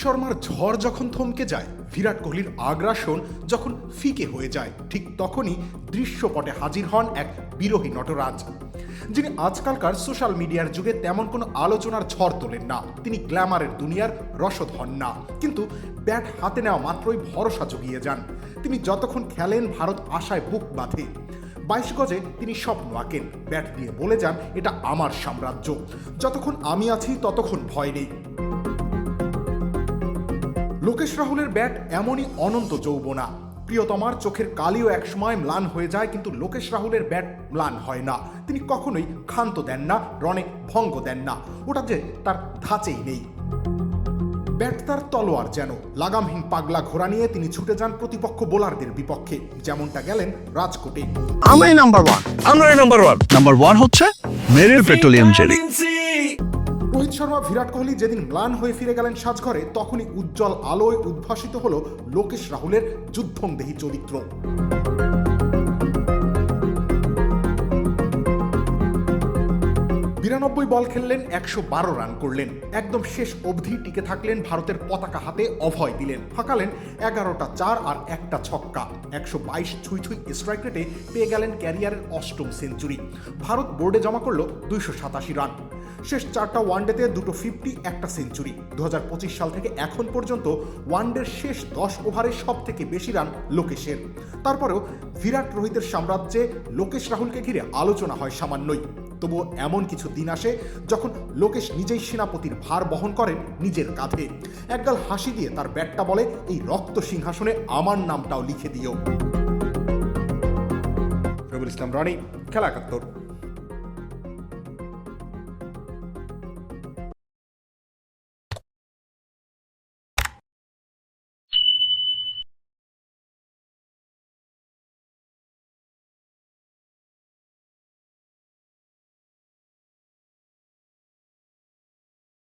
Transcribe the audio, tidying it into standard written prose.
শর্মার ঝড় যখন থমকে যায়, বিরাট কোহলির আগ্রাসন যখন ফিকে হয়ে যায়, ঠিক তখনই দৃশ্যপটে হাজির হন এক বিরোহী নটরাজ, যিনি আজকালকার সোশ্যাল মিডিয়ার যুগে তেমন কোনো আলোচনার ঝড় তোলেন না। তিনি গ্ল্যামারের দুনিয়ার রসদ হন না, কিন্তু ব্যাট হাতে নেওয়া মাত্রই ভরসা জুগিয়ে যান। তিনি যতক্ষণ খেলেন ভারত আশায় বুক বাঁধে। 22 গজে তিনি স্বপ্ন আঁকেন, ব্যাট দিয়ে বলে যান এটা আমার সাম্রাজ্য, যতক্ষণ আমি আছি ততক্ষণ ভয় নেই। লোকেশ রাহুলের ব্যাট এমনই অনন্ত যৌবনা। প্রিয়তমার চোখের কালিও একসময় ম্লান হয়ে যায়, কিন্তু লোকেশ রাহুলের ব্যাট ম্লান হয় না। তিনি কখনোই ক্ষান্ত দেন না, রনে ভঙ্গ দেন না। ওটা যে তার ধাঁচেই নেই। ব্যাট তার তলোয়ার যেন। লাগামহীন পাগলা ঘোড়া নিয়ে তিনি ছুটে যান প্রতিপক্ষ বোলারদের বিপক্ষে, যেমনটা গেলেন রাজকোটে। আমরাই নাম্বার ওয়ান হচ্ছে মেরিল পেট্রোলিয়াম জেলি। রোহিত শর্মা, বিরাট কোহলি যেদিন ম্লান হয়ে ফিরে গেলেন সাজঘরে, তখনই উজ্জ্বল আলোয় উদ্ভাসিত হলো লোকেশ রাহুলের যুদ্ধংদেহী চরিত্র। 92 বল খেললেন, 112 রান করলেন। একদম শেষ অবধি টিকে থাকলেন, ভারতের পতাকা হাতে অভয় দিলেন, হাঁকালেন 11টা 4 আর একটা ছক্কা। 122 ছুঁই স্ট্রাইক রেটে পেয়ে গেলেন ক্যারিয়ারের 8ম সেঞ্চুরি। ভারত বোর্ডে জমা করলো 287 রান। শেষ 4টা ওয়ানডেতে 2 50, একটা সেঞ্চুরি। 2025 সাল থেকে এখন পর্যন্ত ওয়ানডের শেষ 10 ওভারে সব থেকে বেশি রান লোকেশের। তারপরেও বিরাট রোহিতের সাম্রাজ্যে লোকেশ রাহুলকে ঘিরে আলোচনা হয় সামান্যই। তবুও এমন কিছু দিন আসে যখন লোকেশ নিজেই সেনাপতির ভার বহন করেন নিজের কাঁধে। একগাল হাসি দিয়ে তার ব্যাটটা বলে, এই রক্ত সিংহাসনে আমার নামটাও লিখে দিও। রবিউল ইসলাম রনি, খেলা 71।